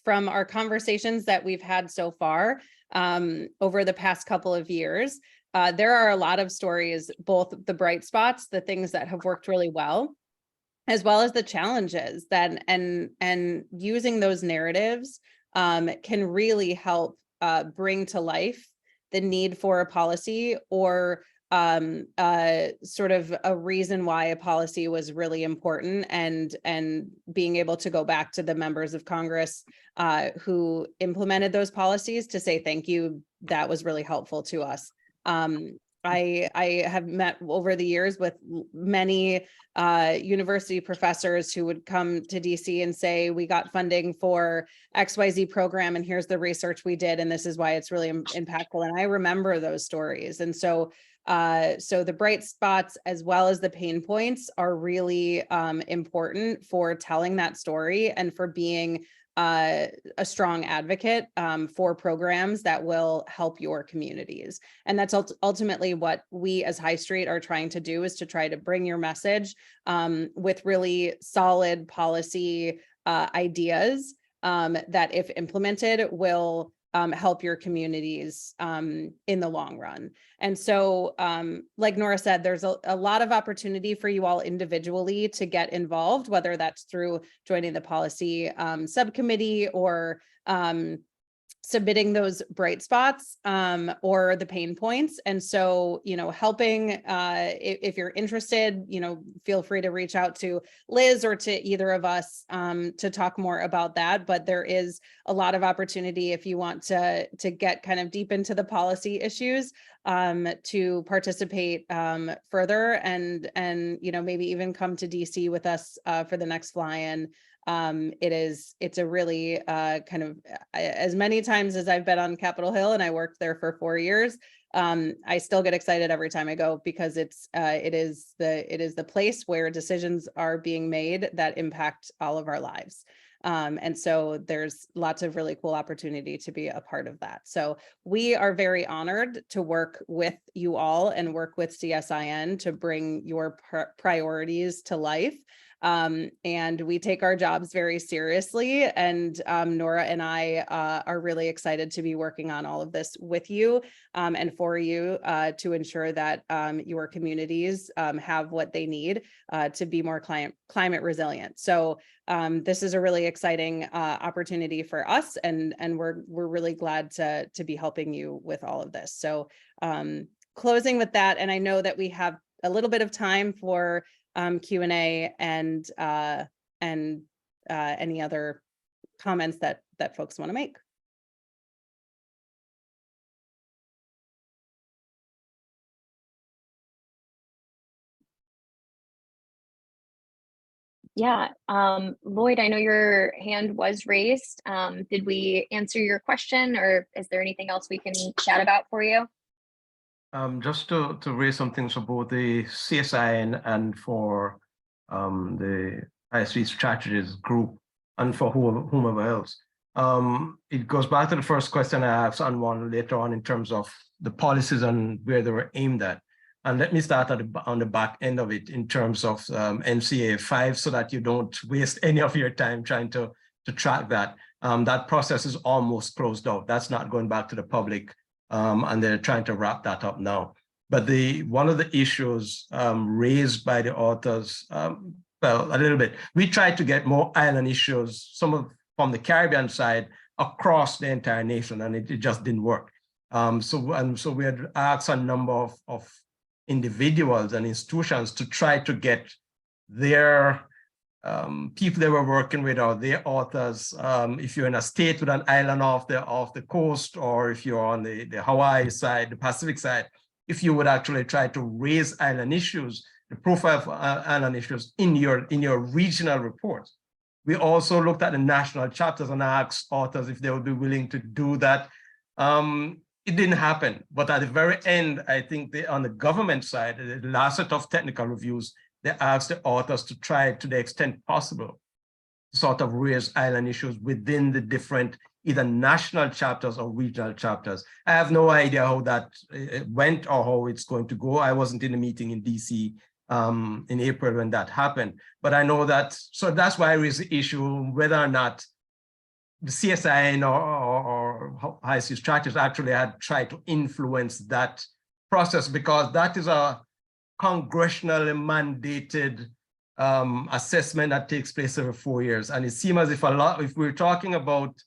from our conversations that we've had so far over the past couple of years, there are a lot of stories, both the bright spots, the things that have worked really well, as well as the challenges that, and using those narratives can really help bring to life the need for a policy, or sort of a reason why a policy was really important, and being able to go back to the members of Congress who implemented those policies to say, thank you, that was really helpful to us. I have met over the years with many university professors who would come to DC and say, we got funding for XYZ program, and here's the research we did, and this is why it's really impactful. And I remember those stories. And so the bright spots as well as the pain points are really important for telling that story and for being a strong advocate for programs that will help your communities. And that's ultimately what we as High Street are trying to do, is to try to bring your message with really solid policy ideas that, if implemented, will help your communities in the long run. And so, like Nora said, there's a lot of opportunity for you all individually to get involved, whether that's through joining the policy subcommittee or submitting those bright spots or the pain points. And so, helping, if you're interested, feel free to reach out to Liz or to either of us to talk more about that. But there is a lot of opportunity if you want to get kind of deep into the policy issues to participate further and maybe even come to DC with us for the next fly-in. It's a really kind of, as many times as I've been on Capitol Hill, and I worked there for 4 years, I still get excited every time I go, because it is the place where decisions are being made that impact all of our lives. And so there's lots of really cool opportunity to be a part of that. So we are very honored to work with you all and work with CSIN to bring your priorities to life. And we take our jobs very seriously. And Nora and I are really excited to be working on all of this with you and for you to ensure that your communities have what they need to be more climate resilient. So this is a really exciting opportunity for us, and we're really glad to be helping you with all of this. So closing with that, and I know that we have a little bit of time for Q&A and any other comments that folks want to make. Yeah, Lloyd, I know your hand was raised. Did we answer your question, or is there anything else we can chat about for you? Just to raise some things for both the CSIN and for the ISV strategies group and for whomever else. It goes back to the first question I asked and one later on in terms of the policies and where they were aimed at. And let me start on the back end of it in terms of NCA 5, so that you don't waste any of your time trying to track that. That process is almost closed out. That's not going back to the public. And they're trying to wrap that up now. But one of the issues raised by the authors, well, a little bit, we tried to get more island issues, from the Caribbean side across the entire nation, and it just didn't work. So we had asked a number of individuals and institutions to try to get their people they were working with, or their authors, if you're in a state with an island off the coast, or if you're on the Hawaii side, the Pacific side, if you would actually try to raise island issues, the profile of island issues in your regional reports. We also looked at the national chapters and asked authors if they would be willing to do that. It didn't happen, but at the very end, I think on the government side, the last set of technical reviews, they asked the authors to try to the extent possible, sort of raise island issues within the different either national chapters or regional chapters. I have no idea how that went or how it's going to go. I wasn't in the meeting in DC in April when that happened, but I know that, so that's why I raised the issue whether or not the CSIN or IC structures actually had tried to influence that process, because that is a congressionally mandated assessment that takes place every 4 years. And it seems as if if we're talking about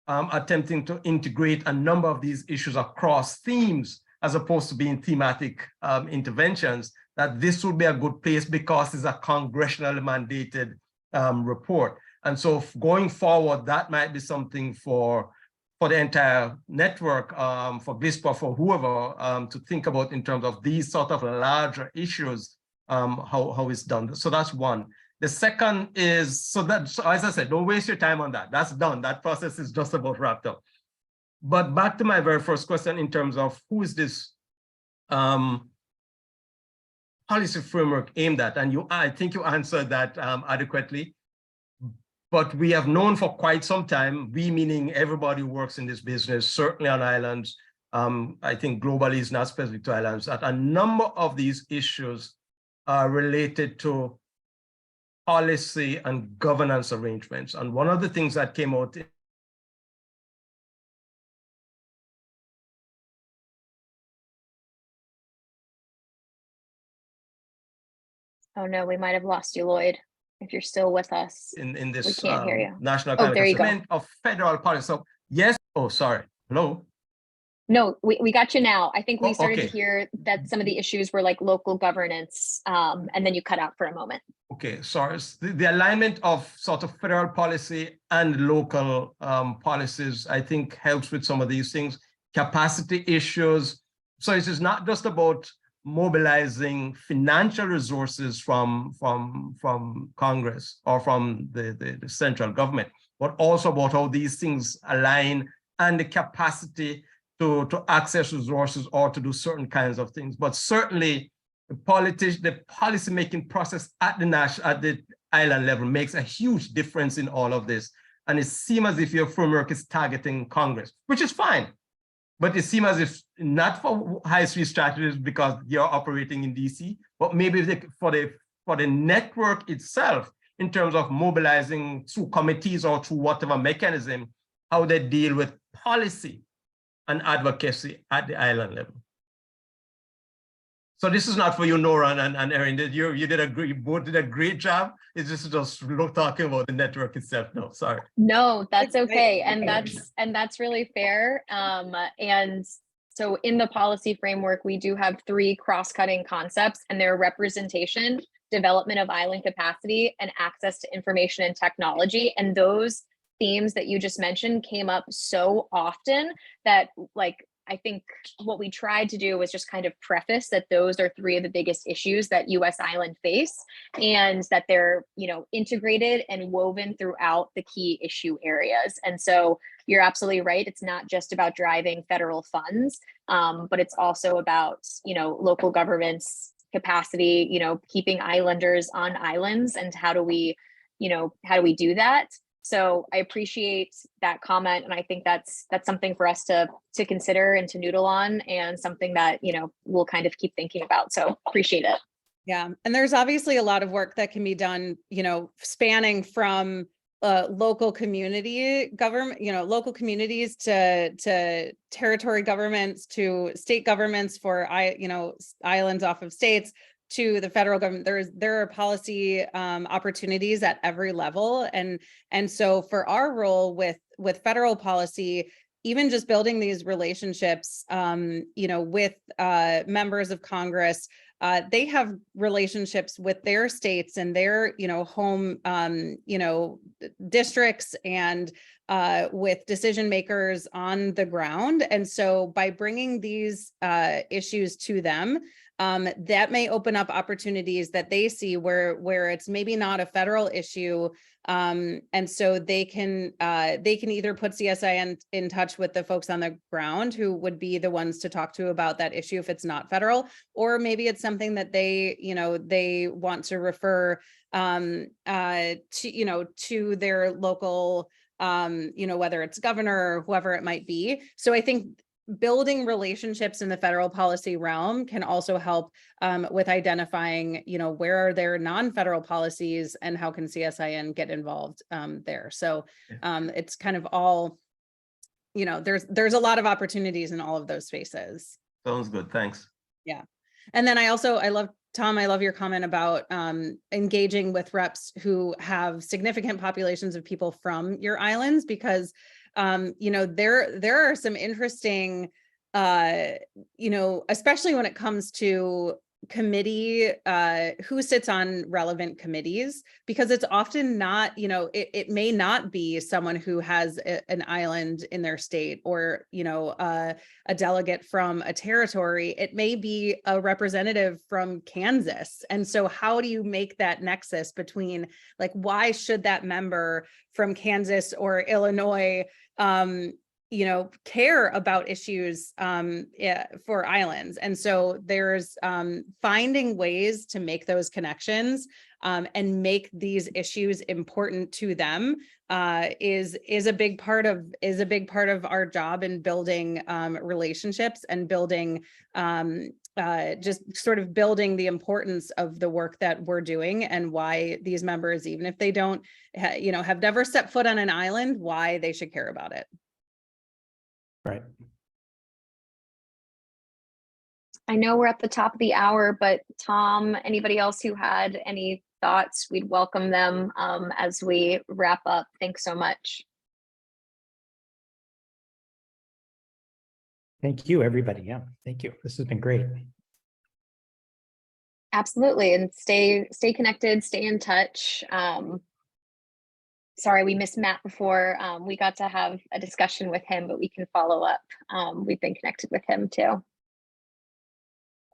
attempting to integrate a number of these issues across themes, as opposed to being thematic interventions, that this would be a good place because it's a congressionally mandated report. And so going forward, that might be something for the entire network, for GLISPA, for whoever, to think about in terms of these sort of larger issues, how it's done. So that's one. The second is, so as I said, don't waste your time on that. That's done. That process is just about wrapped up. But back to my very first question in terms of who is this policy framework aimed at? And I think you answered that adequately. But we have known for quite some time, we meaning everybody who works in this business, certainly on islands, I think globally is not specific to islands, that a number of these issues are related to policy and governance arrangements. And one of the things that came out Oh no, we might have lost you, Lloyd. If you're still with us, in this we can't hear you. national there you go. of federal policy. So yes, Oh, sorry. Hello? No, we got you now. I think we Oh, started to okay. hear that some of the issues were like local governance, and then you cut out for a moment. Okay, sorry. The alignment of sort of federal policy and local policies, I think, helps with some of these things. Capacity issues. So it is not just about mobilizing financial resources from Congress or from the central government, but also about how these things align and the capacity to access resources or to do certain kinds of things. But certainly the policy-making process at the island level makes a huge difference in all of this. And it seems as if your framework is targeting Congress, which is fine. But it seems as if not for high-speed strategies because you're operating in DC, but maybe for the network itself in terms of mobilizing through committees or through whatever mechanism, how they deal with policy and advocacy at the island level. So this is not for you, Nora and Erin. You both did a great job. It's just talking about the network itself. No, sorry. No, that's okay. And that's really fair. And so in the policy framework, we do have 3 cross-cutting concepts, and they're representation, development of island capacity, and access to information and technology. And those themes that you just mentioned came up so often that, like, I think what we tried to do was just kind of preface that those are 3 of the biggest issues that US Island face, and that they're, integrated and woven throughout the key issue areas. And so you're absolutely right. It's not just about driving federal funds, but it's also about, local governments capacity, keeping islanders on islands, and how do we do that? So I appreciate that comment, and I think that's something for us to consider and to noodle on, and something that we'll kind of keep thinking about. So appreciate it. Yeah, and there's obviously a lot of work that can be done, spanning from local community government, local communities to territory governments, to state governments for islands off of states, to the federal government. There are policy opportunities at every level, and so for our role with federal policy, even just building these relationships, with members of Congress, they have relationships with their states and their home districts, and with decision makers on the ground. And so by bringing these issues to them, that may open up opportunities that they see where it's maybe not a federal issue, and so they can either put CSIN in touch with the folks on the ground who would be the ones to talk to about that issue if it's not federal, or maybe it's something that they want to refer to their local, whether it's governor or whoever it might be. So I think building relationships in the federal policy realm can also help with identifying, where are there non-federal policies and how can CSIN get involved there. So it's kind of all, there's a lot of opportunities in all of those spaces. Sounds good. Thanks. Yeah. And then I love, Tom, I love your comment about engaging with reps who have significant populations of people from your islands, because there are some interesting, especially when it comes to committee, who sits on relevant committees, because it's often not, it may not be someone who has an island in their state, or, a delegate from a territory. It may be a representative from Kansas. And so how do you make that nexus between, like, why should that member from Kansas or Illinois care about issues for islands? And so there's finding ways to make those connections and make these issues important to them is a big part of our job in building relationships and building just sort of building the importance of the work that we're doing, and why these members, even if they don't have never stepped foot on an island, why they should care about it. Right. I know we're at the top of the hour, but Tom, anybody else who had any thoughts, we'd welcome them as we wrap up. Thanks so much. Thank you, everybody. Yeah, thank you. This has been great. Absolutely. And stay connected, stay in touch. Sorry, we missed Matt before. We got to have a discussion with him, but we can follow up. We've been connected with him too.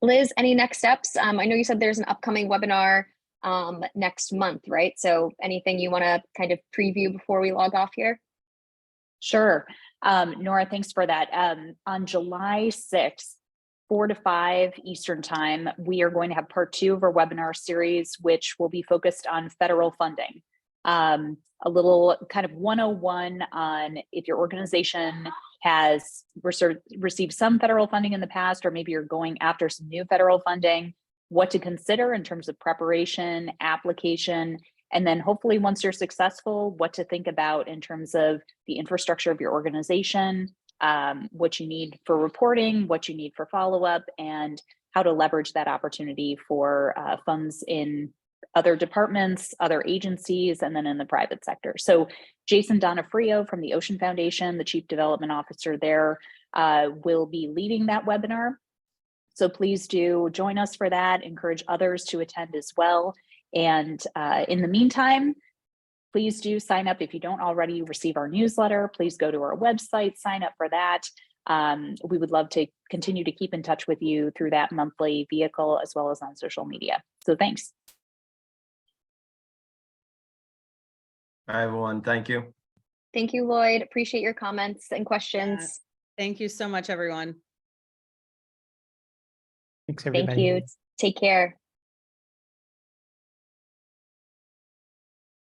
Liz, any next steps? I know you said there's an upcoming webinar next month, right? So anything you want to kind of preview before we log off here? Sure. Nora, thanks for that. On July 6th, 4 to 5 Eastern time, we are going to have part 2 of our webinar series, which will be focused on federal funding. A little kind of 101 on if your organization has received some federal funding in the past, or maybe you're going after some new federal funding, what to consider in terms of preparation, application, and then hopefully once you're successful, what to think about in terms of the infrastructure of your organization, what you need for reporting, what you need for follow-up, and how to leverage that opportunity for funds in other departments, other agencies, and then in the private sector. So Jason Donofrio from the Ocean Foundation, the Chief Development Officer there, will be leading that webinar. So please do join us for that, encourage others to attend as well. And in the meantime, please do sign up. If you don't already receive our newsletter, please go to our website, sign up for that. We would love to continue to keep in touch with you through that monthly vehicle as well as on social media. So thanks. Hi, everyone. Thank you. Thank you, Lloyd. Appreciate your comments and questions. Thank you so much, everyone. Thanks, everybody. Thank you. Take care.